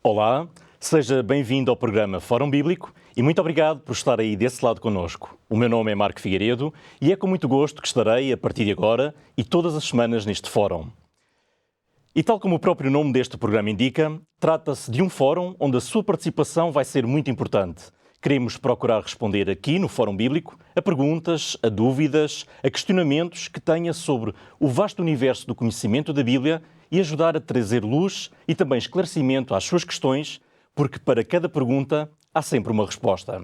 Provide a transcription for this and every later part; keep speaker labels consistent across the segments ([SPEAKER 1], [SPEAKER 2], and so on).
[SPEAKER 1] Olá, seja bem-vindo ao programa Fórum Bíblico e muito obrigado por estar aí desse lado connosco. O meu nome é Marco Figueiredo e é com muito gosto que estarei a partir de agora e todas as semanas neste fórum. E tal como o próprio nome deste programa indica, trata-se de um fórum onde a sua participação vai ser muito importante. Queremos procurar responder aqui no Fórum Bíblico a perguntas, a dúvidas, a questionamentos que tenha sobre o vasto universo do conhecimento da Bíblia e ajudar a trazer luz e também esclarecimento às suas questões, porque para cada pergunta há sempre uma resposta.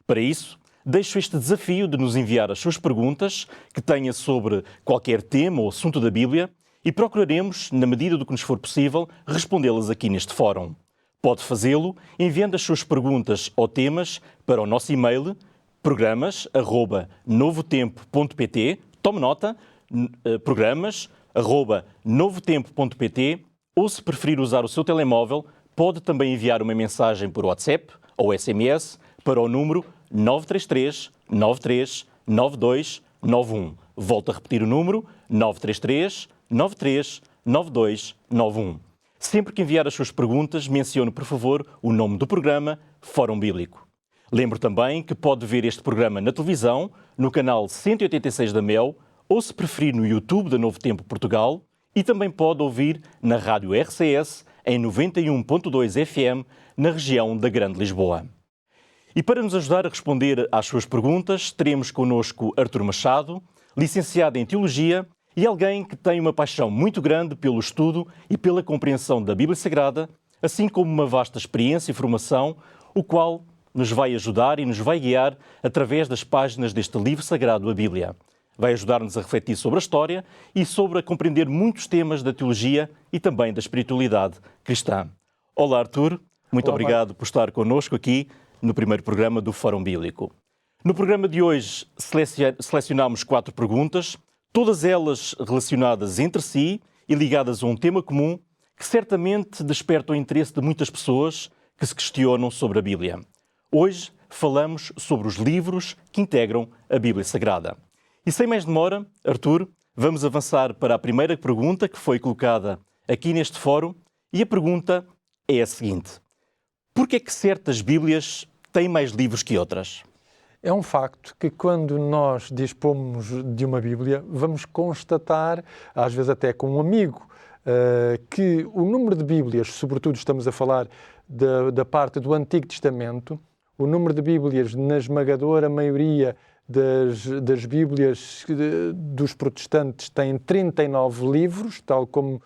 [SPEAKER 1] Para isso, deixo este desafio de nos enviar as suas perguntas que tenha sobre qualquer tema ou assunto da Bíblia e procuraremos, na medida do que nos for possível, respondê-las aqui neste fórum. Pode fazê-lo enviando as suas perguntas ou temas para o nosso e-mail programas@novotempo.pt. Tome nota, programas@novotempo.pt, ou se preferir usar o seu telemóvel, pode também enviar uma mensagem por WhatsApp ou SMS para o número 933 93 92 91. Volto a repetir o número 933 93 92 91. Sempre que enviar as suas perguntas, mencione, por favor, o nome do programa Fórum Bíblico. Lembro também que pode ver este programa na televisão, no canal 186 da Mel, ou se preferir no YouTube da Novo Tempo Portugal, e também pode ouvir na rádio RCS em 91.2 FM na região da Grande Lisboa. E para nos ajudar a responder às suas perguntas, teremos connosco Artur Machado, licenciado em Teologia e alguém que tem uma paixão muito grande pelo estudo e pela compreensão da Bíblia Sagrada, assim como uma vasta experiência e formação, o qual nos vai ajudar e nos vai guiar através das páginas deste livro sagrado, a Bíblia. Vai ajudar-nos a refletir sobre a história e sobre a compreender muitos temas da teologia e também da espiritualidade cristã. Olá, Artur. Muito obrigado por estar connosco aqui no primeiro programa do Fórum Bíblico. No programa de hoje selecionamos 4 perguntas, todas elas relacionadas entre si e ligadas a um tema comum que certamente desperta o interesse de muitas pessoas que se questionam sobre a Bíblia. Hoje falamos sobre os livros que integram a Bíblia Sagrada. E sem mais demora, Artur, vamos avançar para a primeira pergunta que foi colocada aqui neste fórum, e a pergunta é a seguinte: por que é que certas Bíblias têm mais livros que outras?
[SPEAKER 2] É um facto que quando nós dispomos de uma Bíblia, vamos constatar, às vezes até com um amigo, que o número de Bíblias, sobretudo estamos a falar da parte do Antigo Testamento, o número de Bíblias na esmagadora maioria das Bíblias dos protestantes tem 39 livros, tal como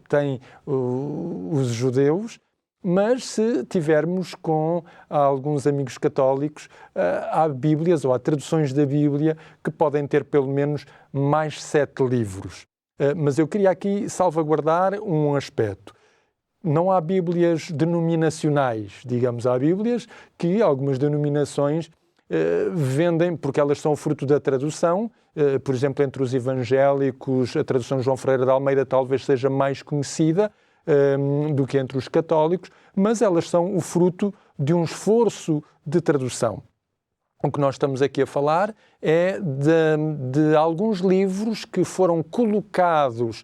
[SPEAKER 2] têm os judeus. Mas se tivermos com alguns amigos católicos, há Bíblias ou há traduções da Bíblia que podem ter pelo menos mais 7 livros. Mas eu queria aqui salvaguardar um aspecto. Não há Bíblias denominacionais, digamos, há Bíblias que algumas denominações vendem porque elas são fruto da tradução. Por exemplo, entre os evangélicos, a tradução de João Ferreira de Almeida talvez seja mais conhecida do que entre os católicos, mas elas são o fruto de um esforço de tradução. O que nós estamos aqui a falar é de alguns livros que foram colocados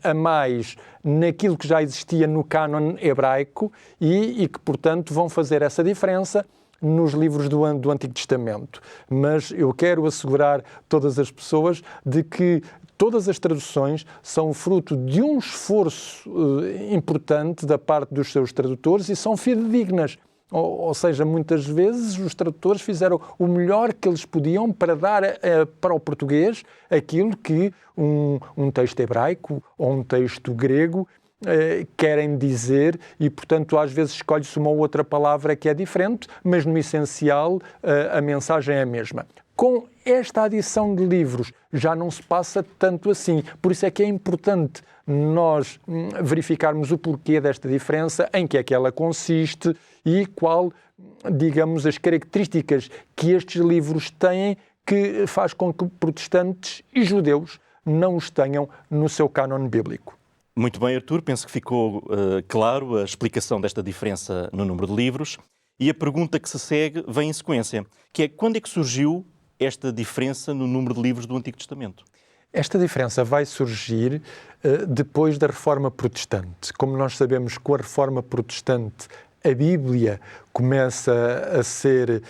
[SPEAKER 2] a mais naquilo que já existia no cânon hebraico e que, portanto, vão fazer essa diferença nos livros do Antigo Testamento. Mas eu quero assegurar todas as pessoas de que todas as traduções são fruto de um esforço importante da parte dos seus tradutores e são fidedignas. Ou seja, muitas vezes os tradutores fizeram o melhor que eles podiam para dar para o português aquilo que um texto hebraico ou um texto grego querem dizer e, portanto, às vezes escolhe-se uma ou outra palavra que é diferente, mas no essencial a mensagem é a mesma. Com esta adição de livros já não se passa tanto assim. Por isso é que é importante nós verificarmos o porquê desta diferença, em que é que ela consiste e qual, digamos, as características que estes livros têm que faz com que protestantes e judeus não os tenham no seu cânon bíblico.
[SPEAKER 1] Muito bem, Artur. Penso que ficou claro a explicação desta diferença no número de livros. E a pergunta que se segue vem em sequência, que é: quando é que surgiu esta diferença no número de livros do Antigo Testamento?
[SPEAKER 2] Esta diferença vai surgir depois da Reforma Protestante. Como nós sabemos, com a Reforma Protestante, a Bíblia começa a ser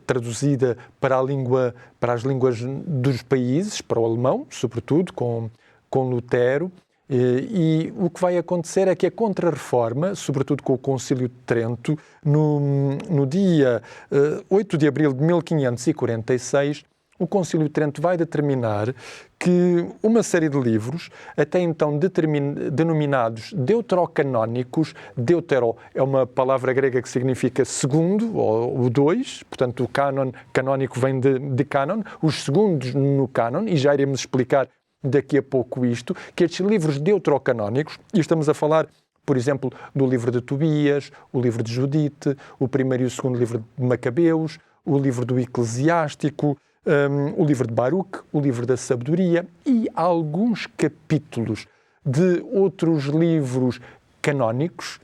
[SPEAKER 2] traduzida para as línguas dos países, para o alemão, sobretudo, com Lutero. E o que vai acontecer é que a Contra-Reforma, sobretudo com o Concílio de Trento, no dia 8 de abril de 1546, o Concílio de Trento vai determinar que uma série de livros, até então denominados deuterocanónicos, deutero é uma palavra grega que significa segundo, ou dois, portanto o cânon canónico vem de cânon, os segundos no cânon, e já iremos explicar daqui a pouco isto, que estes livros deuterocanónicos, e estamos a falar, por exemplo, do livro de Tobias, o livro de Judite, o primeiro e o segundo livro de Macabeus, o livro do Eclesiástico, o livro de Baruque, o livro da Sabedoria e alguns capítulos de outros livros canónicos,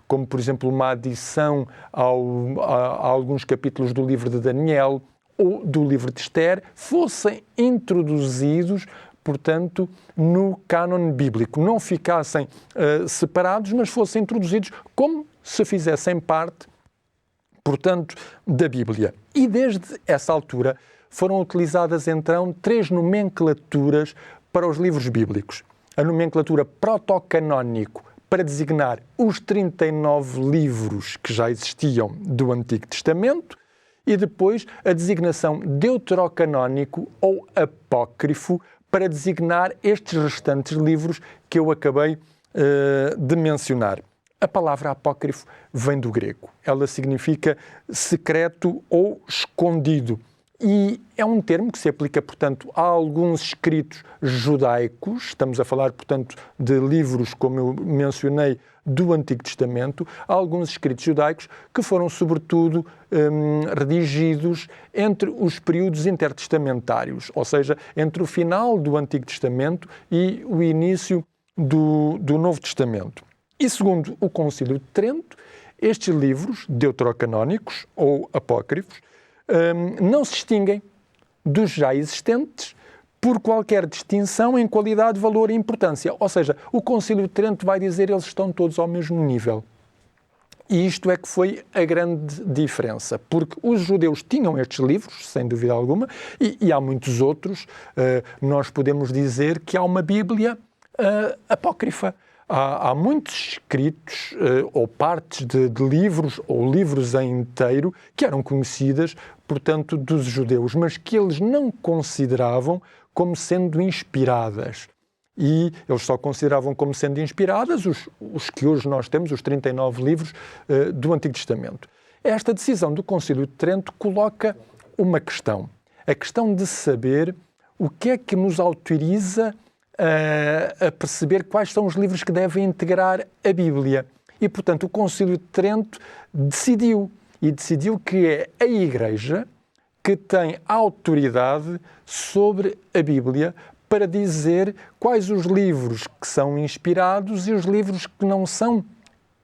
[SPEAKER 2] como, por exemplo, uma adição a alguns capítulos do livro de Daniel ou do livro de Esther, fossem introduzidos, portanto, no cânon bíblico. Não ficassem separados, mas fossem introduzidos como se fizessem parte, portanto, da Bíblia. E desde essa altura foram utilizadas, então, 3 nomenclaturas para os livros bíblicos. A nomenclatura protocanónico, para designar os 39 livros que já existiam do Antigo Testamento, e depois a designação deuterocanónico ou apócrifo, para designar estes restantes livros que eu acabei de mencionar. A palavra apócrifo vem do grego. Ela significa secreto ou escondido. E é um termo que se aplica, portanto, a alguns escritos judaicos. Estamos a falar, portanto, de livros, como eu mencionei, do Antigo Testamento. Há alguns escritos judaicos que foram, sobretudo, redigidos entre os períodos intertestamentários, ou seja, entre o final do Antigo Testamento e o início do Novo Testamento. E segundo o Concílio de Trento, estes livros deuterocanónicos ou apócrifos não se distinguem dos já existentes por qualquer distinção em qualidade, valor e importância. Ou seja, o Concílio de Trento vai dizer que eles estão todos ao mesmo nível. E isto é que foi a grande diferença, porque os judeus tinham estes livros, sem dúvida alguma, e há muitos outros. Nós podemos dizer que há uma Bíblia apócrifa. Há muitos escritos ou partes de livros ou livros em inteiro que eram conhecidas, portanto, dos judeus, mas que eles não consideravam como sendo inspiradas. E eles só consideravam como sendo inspiradas os que hoje nós temos, os 39 livros do Antigo Testamento. Esta decisão do Concílio de Trento coloca uma questão. A questão de saber o que é que nos autoriza a perceber quais são os livros que devem integrar a Bíblia. E, portanto, o Concílio de Trento decidiu que é a Igreja que tem autoridade sobre a Bíblia para dizer quais os livros que são inspirados e os livros que não são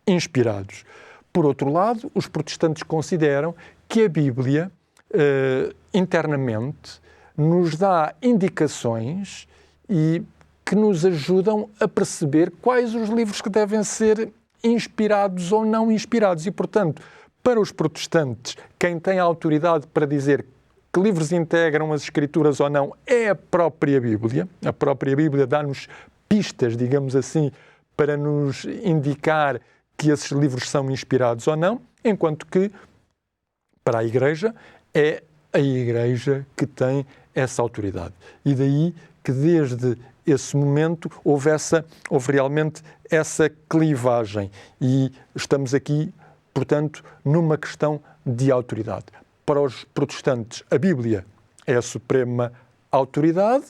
[SPEAKER 2] inspirados. Por outro lado, os protestantes consideram que a Bíblia, internamente, nos dá indicações e que nos ajudam a perceber quais os livros que devem ser inspirados ou não inspirados. E, portanto, para os protestantes, quem tem a autoridade para dizer que livros integram as Escrituras ou não é a própria Bíblia. A própria Bíblia dá-nos pistas, digamos assim, para nos indicar que esses livros são inspirados ou não, enquanto que, para a Igreja, é a Igreja que tem essa autoridade. E daí que, desde esse momento, houve realmente essa clivagem. E estamos aqui, portanto, numa questão de autoridade. Para os protestantes, a Bíblia é a suprema autoridade.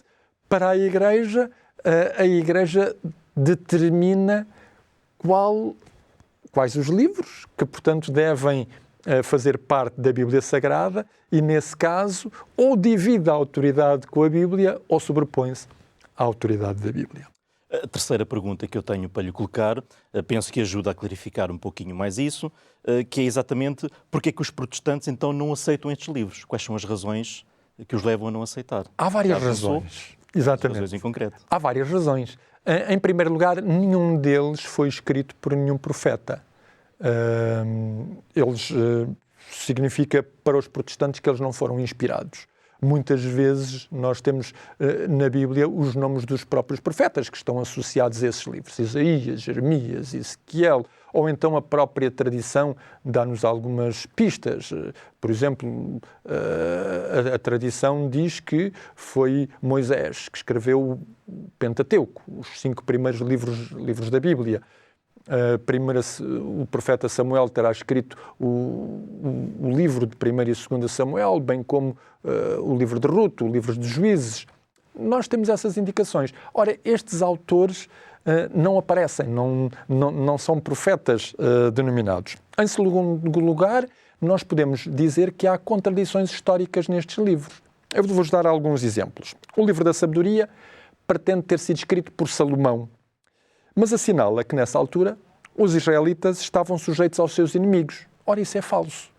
[SPEAKER 2] Para a Igreja determina quais os livros que, portanto, devem fazer parte da Bíblia Sagrada e, nesse caso, ou divide a autoridade com a Bíblia ou sobrepõe-se à autoridade da Bíblia.
[SPEAKER 1] A terceira pergunta que eu tenho para lhe colocar, penso que ajuda a clarificar um pouquinho mais isso, que é exatamente porque é que os protestantes então não aceitam estes livros? Quais são as razões que os levam a não aceitar?
[SPEAKER 2] Há várias razões. Exatamente.
[SPEAKER 1] Razões em concreto.
[SPEAKER 2] Há várias razões. Em primeiro lugar, nenhum deles foi escrito por nenhum profeta. Significa para os protestantes que eles não foram inspirados. Muitas vezes nós temos na Bíblia os nomes dos próprios profetas que estão associados a esses livros. Isaías, Jeremias, Ezequiel, ou então a própria tradição dá-nos algumas pistas. Por exemplo, a tradição diz que foi Moisés que escreveu o Pentateuco, os 5 primeiros livros da Bíblia. O profeta Samuel terá escrito o livro de 1º e 2º Samuel, bem como o livro de Ruth, o livro de Juízes. Nós temos essas indicações. Ora, estes autores não aparecem, não são profetas denominados. Em segundo lugar, nós podemos dizer que há contradições históricas nestes livros. Eu vou-vos dar alguns exemplos. O livro da Sabedoria pretende ter sido escrito por Salomão, mas assinala que, nessa altura, os israelitas estavam sujeitos aos seus inimigos. Ora, isso é falso,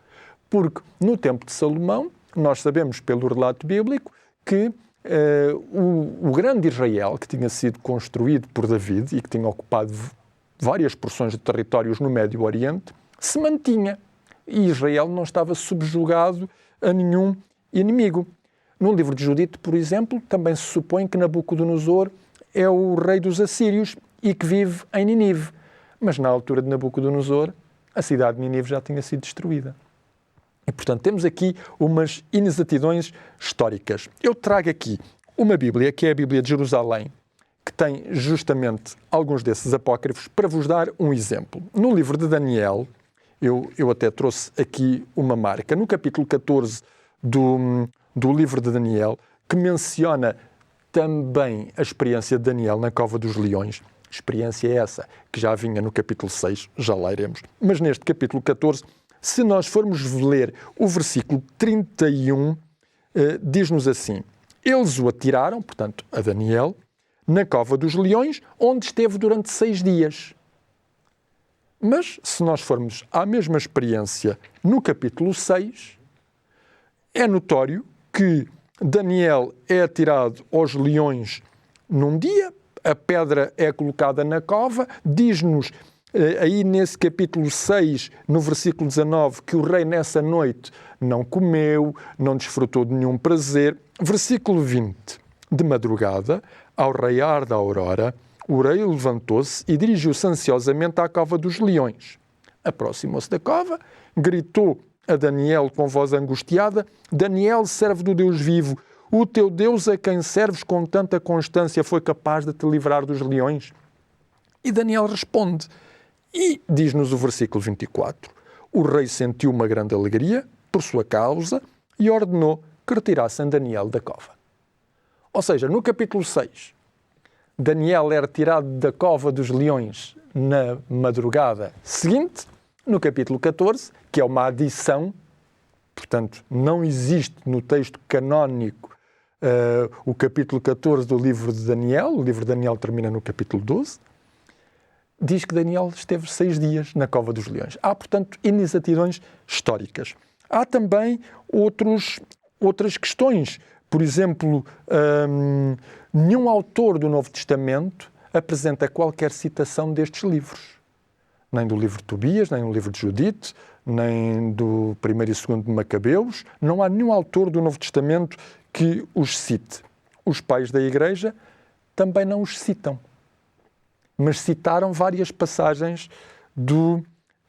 [SPEAKER 2] porque no tempo de Salomão, nós sabemos pelo relato bíblico que o grande Israel, que tinha sido construído por David e que tinha ocupado várias porções de territórios no Médio Oriente, se mantinha. E Israel não estava subjugado a nenhum inimigo. No livro de Judite, por exemplo, também se supõe que Nabucodonosor é o rei dos assírios e que vive em Nínive. Mas na altura de Nabucodonosor, a cidade de Nínive já tinha sido destruída. E, portanto, temos aqui umas inexatidões históricas. Eu trago aqui uma Bíblia, que é a Bíblia de Jerusalém, que tem justamente alguns desses apócrifos, para vos dar um exemplo. No livro de Daniel, eu até trouxe aqui uma marca, no capítulo 14 do livro de Daniel, que menciona também a experiência de Daniel na Cova dos Leões. Experiência essa que já vinha no capítulo 6, já lá iremos. Mas neste capítulo 14, se nós formos ler o versículo 31, diz-nos assim: eles o atiraram, portanto, a Daniel, na Cova dos Leões, onde esteve durante 6 dias. Mas, se nós formos à mesma experiência no capítulo 6, é notório que Daniel é atirado aos leões num dia, a pedra é colocada na cova, diz-nos aí nesse capítulo 6, no versículo 19, que o rei nessa noite não comeu, não desfrutou de nenhum prazer. Versículo 20, de madrugada, ao raiar da aurora, o rei levantou-se e dirigiu-se ansiosamente à cova dos leões. Aproximou-se da cova, gritou a Daniel com voz angustiada: Daniel, servo do Deus vivo, o teu Deus a quem serves com tanta constância foi capaz de te livrar dos leões? E Daniel responde, e diz-nos o versículo 24, o rei sentiu uma grande alegria por sua causa e ordenou que retirassem Daniel da cova. Ou seja, no capítulo 6, Daniel era tirado da cova dos leões na madrugada seguinte. No capítulo 14, que é uma adição, portanto, não existe no texto canónico o capítulo 14 do livro de Daniel, o livro de Daniel termina no capítulo 12, diz que Daniel esteve 6 dias na cova dos leões. Há, portanto, inexatidões históricas. Há também outras questões. Por exemplo, nenhum autor do Novo Testamento apresenta qualquer citação destes livros. Nem do livro de Tobias, nem do livro de Judite, nem do 1º e 2º de Macabeus. Não há nenhum autor do Novo Testamento que os cite. Os pais da Igreja também não os citam, mas citaram várias passagens do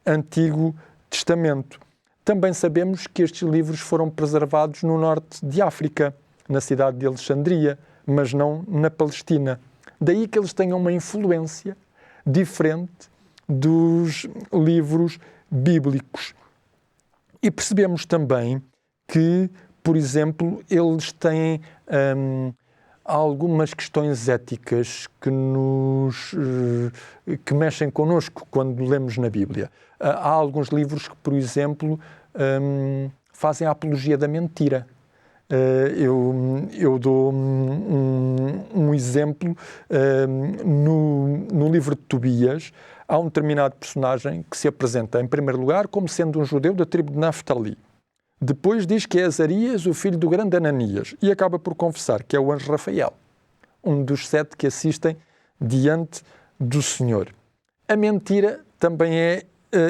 [SPEAKER 2] Antigo Testamento. Também sabemos que estes livros foram preservados no norte de África, na cidade de Alexandria, mas não na Palestina. Daí que eles tenham uma influência diferente dos livros bíblicos. E percebemos também que, por exemplo, eles têm algumas questões éticas que mexem connosco quando lemos na Bíblia. Há alguns livros que, por exemplo, fazem a apologia da mentira. Eu dou um exemplo. No livro de Tobias, há um determinado personagem que se apresenta, em primeiro lugar, como sendo um judeu da tribo de Naftali. Depois diz que é Azarias, o filho do grande Ananias, e acaba por confessar que é o anjo Rafael. um dos 7 que assistem diante do Senhor. A mentira também é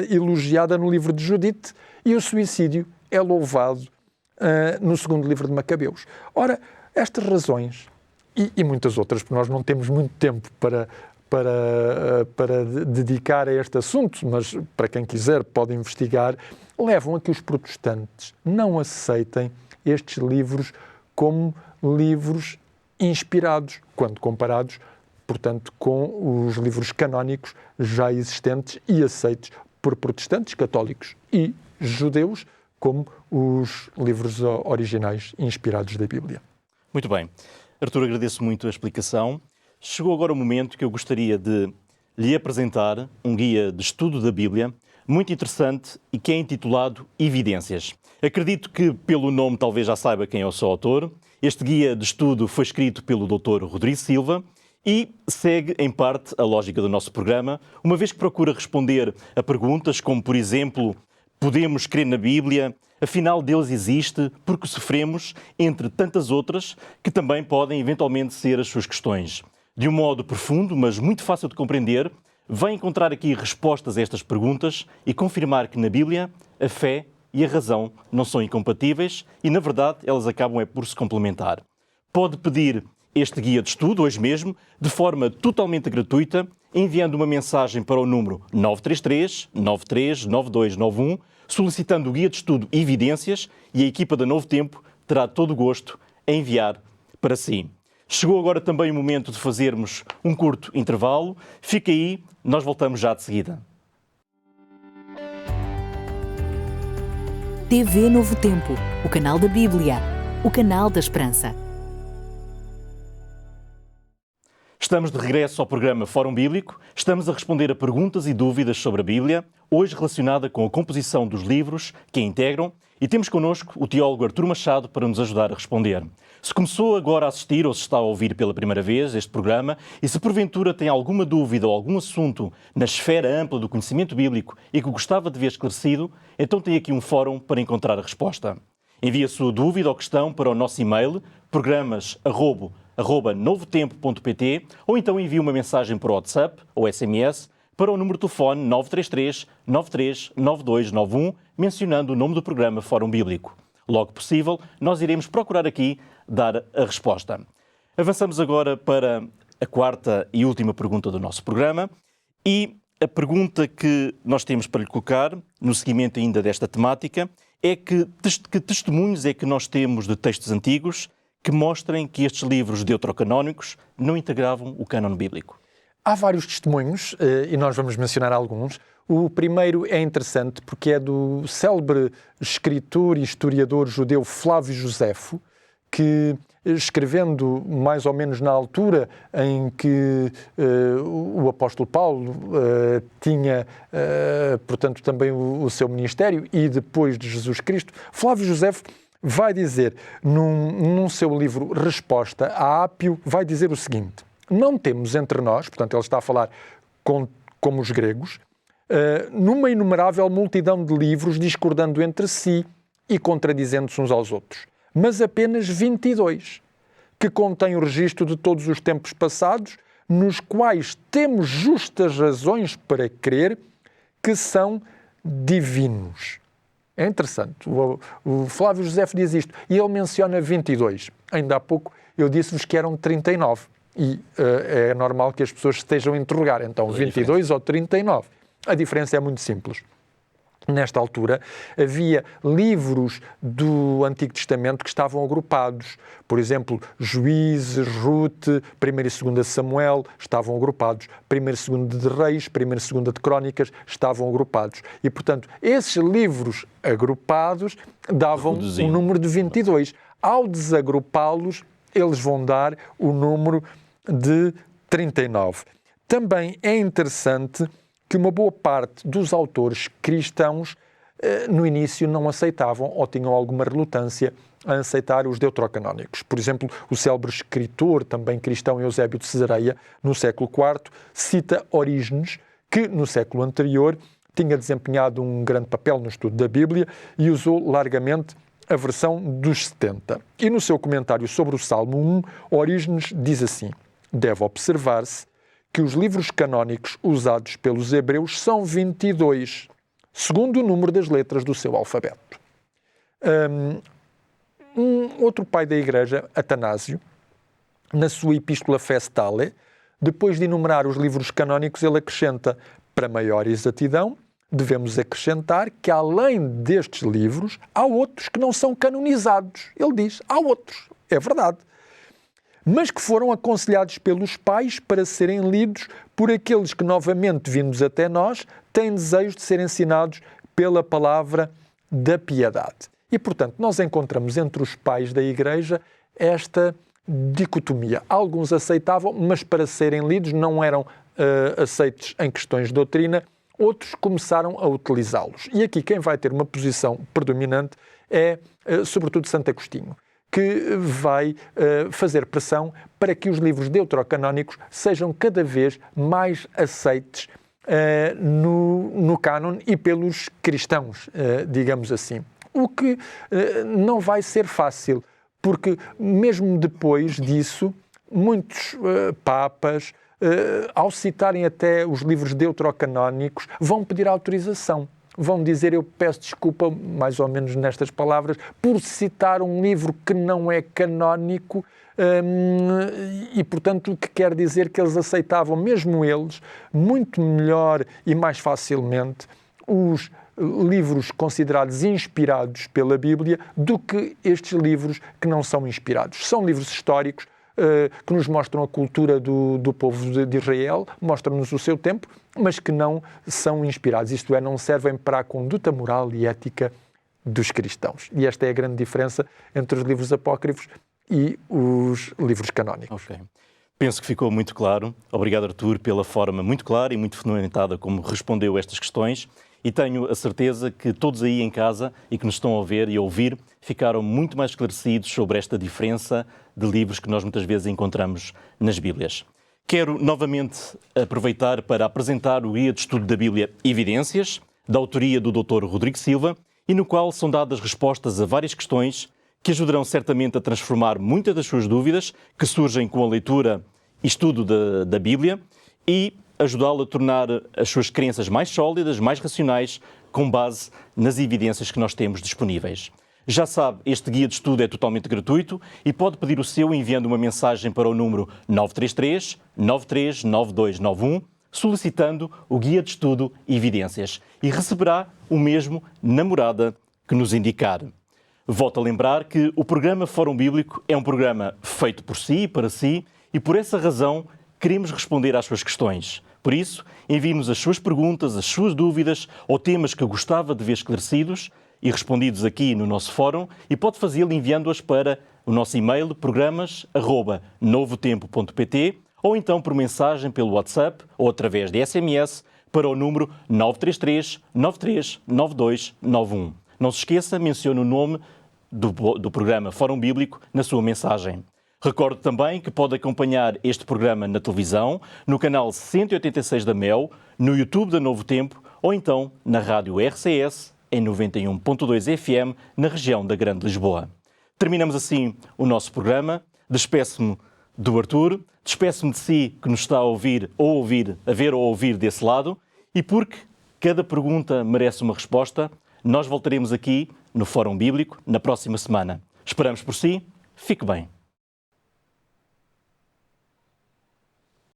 [SPEAKER 2] elogiada no livro de Judite e o suicídio é louvado no segundo livro de Macabeus. Ora, estas razões e muitas outras, porque nós não temos muito tempo para dedicar a este assunto, mas para quem quiser pode investigar, levam a que os protestantes não aceitem estes livros como livros inspirados, quando comparados, portanto, com os livros canónicos já existentes e aceitos por protestantes, católicos e judeus, como os livros originais inspirados da Bíblia.
[SPEAKER 1] Muito bem. Artur, agradeço muito a explicação. Chegou agora o momento que eu gostaria de lhe apresentar um guia de estudo da Bíblia muito interessante e que é intitulado Evidências. Acredito que pelo nome talvez já saiba quem é o seu autor. Este guia de estudo foi escrito pelo Dr. Rodrigo Silva e segue em parte a lógica do nosso programa, uma vez que procura responder a perguntas como, por exemplo, podemos crer na Bíblia? Afinal, Deus existe? Porque sofremos? Entre tantas outras que também podem eventualmente ser as suas questões. De um modo profundo, mas muito fácil de compreender, vai encontrar aqui respostas a estas perguntas e confirmar que na Bíblia a fé e a razão não são incompatíveis e, na verdade, elas acabam por se complementar. Pode pedir este guia de estudo hoje mesmo, de forma totalmente gratuita, enviando uma mensagem para o número 933 93 9291, solicitando o guia de estudo Evidências e a equipa da Novo Tempo terá todo o gosto em enviar para si. Chegou agora também o momento de fazermos um curto intervalo. Fica aí, nós voltamos já de seguida.
[SPEAKER 3] TV Novo Tempo, o canal da Bíblia, o canal da Esperança.
[SPEAKER 1] Estamos de regresso ao programa Fórum Bíblico. Estamos a responder a perguntas e dúvidas sobre a Bíblia, hoje relacionada com a composição dos livros que a integram, e temos connosco o teólogo Artur Machado para nos ajudar a responder. Se começou agora a assistir ou se está a ouvir pela primeira vez este programa e se porventura tem alguma dúvida ou algum assunto na esfera ampla do conhecimento bíblico e que gostava de ver esclarecido, então tem aqui um fórum para encontrar a resposta. Envie a sua dúvida ou questão para o nosso e-mail programas@novotempo.pt ou então envie uma mensagem por WhatsApp ou SMS para o número de telefone 933 93 9291, mencionando o nome do programa Fórum Bíblico. Logo possível, nós iremos procurar aqui dar a resposta. Avançamos agora para a quarta e última pergunta do nosso programa e a pergunta que nós temos para lhe colocar, no seguimento ainda desta temática, é que testemunhos é que nós temos de textos antigos que mostrem que estes livros deuterocanónicos não integravam o cânon bíblico?
[SPEAKER 2] Há vários testemunhos e nós vamos mencionar alguns. O primeiro é interessante porque é do célebre escritor e historiador judeu Flávio Josefo, que, escrevendo mais ou menos na altura em que o apóstolo Paulo tinha, portanto, também o seu ministério e depois de Jesus Cristo, Flávio Josefo vai dizer, num seu livro Resposta a Ápio, vai dizer o seguinte: não temos entre nós, portanto ele está a falar como os gregos, numa inumerável multidão de livros discordando entre si e contradizendo-se uns aos outros, mas apenas 22, que contêm o registro de todos os tempos passados, nos quais temos justas razões para crer que são divinos. É interessante. O Flávio Josefo diz isto e ele menciona 22. Ainda há pouco eu disse-vos que eram 39 e é normal que as pessoas estejam a interrogar. Então, 22 ou 39? A diferença é muito simples. Nesta altura, havia livros do Antigo Testamento que estavam agrupados. Por exemplo, Juízes, Rute, 1 e 2 Samuel estavam agrupados. 1 e 2 de Reis, 1 e 2 de Crónicas estavam agrupados. E, portanto, esses livros agrupados davam um número de 22. Ao desagrupá-los, eles vão dar o número de 39. Também é interessante que uma boa parte dos autores cristãos no início não aceitavam ou tinham alguma relutância a aceitar os deuterocanónicos. Por exemplo, o célebre escritor, também cristão, Eusébio de Cesareia, no século IV, cita Orígenes, que no século anterior tinha desempenhado um grande papel no estudo da Bíblia e usou largamente a versão dos 70. E no seu comentário sobre o Salmo 1, Orígenes diz assim: deve observar-se que os livros canónicos usados pelos hebreus são 22, segundo o número das letras do seu alfabeto. Outro pai da Igreja, Atanásio, na sua Epístola Festale, depois de enumerar os livros canónicos, ele acrescenta: para maior exatidão, devemos acrescentar que, além destes livros, há outros que não são canonizados. Ele diz: há outros, é verdade, mas que foram aconselhados pelos pais para serem lidos por aqueles que, novamente vindos até nós, têm desejo de ser ensinados pela palavra da piedade. E, portanto, nós encontramos entre os pais da Igreja esta dicotomia. Alguns aceitavam, mas para serem lidos não eram aceitos em questões de doutrina. Outros começaram a utilizá-los. E aqui quem vai ter uma posição predominante é, sobretudo, Santo Agostinho, que vai fazer pressão para que os livros deuterocanónicos sejam cada vez mais aceites no cânon e pelos cristãos, digamos assim. O que não vai ser fácil, porque mesmo depois disso, muitos papas, ao citarem até os livros deuterocanónicos, vão pedir autorização. Vão dizer: eu peço desculpa, mais ou menos nestas palavras, por citar um livro que não é canónico, e, portanto, o que quer dizer que eles aceitavam, mesmo eles, muito melhor e mais facilmente, os livros considerados inspirados pela Bíblia do que estes livros que não são inspirados. São livros históricos que nos mostram a cultura do povo de Israel, mostram-nos o seu tempo, mas que não são inspirados, isto é, não servem para a conduta moral e ética dos cristãos. E esta é a grande diferença entre os livros apócrifos e os livros canónicos.
[SPEAKER 1] Ok. Penso que ficou muito claro. Obrigado, Artur, pela forma muito clara e muito fundamentada como respondeu a estas questões. E tenho a certeza que todos aí em casa e que nos estão a ver e a ouvir ficaram muito mais esclarecidos sobre esta diferença de livros que nós muitas vezes encontramos nas Bíblias. Quero novamente aproveitar para apresentar o Guia de Estudo da Bíblia Evidências, da autoria do Dr. Rodrigo Silva, e no qual são dadas respostas a várias questões que ajudarão certamente a transformar muitas das suas dúvidas que surgem com a leitura e estudo da Bíblia e ajudá-lo a tornar as suas crenças mais sólidas, mais racionais, com base nas evidências que nós temos disponíveis. Já sabe, este guia de estudo é totalmente gratuito e pode pedir o seu enviando uma mensagem para o número 933 939291, solicitando o guia de estudo Evidências, e receberá o mesmo na morada que nos indicar. Volto a lembrar que o programa Fórum Bíblico é um programa feito por si e para si, e por essa razão queremos responder às suas questões. Por isso, envie-nos as suas perguntas, as suas dúvidas ou temas que gostava de ver esclarecidos e respondidos aqui no nosso fórum, e pode fazê-lo enviando-as para o nosso e-mail programas@novotempo.pt ou então por mensagem pelo WhatsApp ou através de SMS para o número 933 939291. Não se esqueça, mencione o nome do programa Fórum Bíblico na sua mensagem. Recordo também que pode acompanhar este programa na televisão, no canal 186 da MEL, no YouTube da Novo Tempo ou então na rádio RCS em 91.2 FM na região da Grande Lisboa. Terminamos assim o nosso programa. Despeço-me do Artur, despeço-me de si que nos está a ouvir ou a ver ou ouvir desse lado, e porque cada pergunta merece uma resposta, nós voltaremos aqui no Fórum Bíblico na próxima semana. Esperamos por si. Fique bem.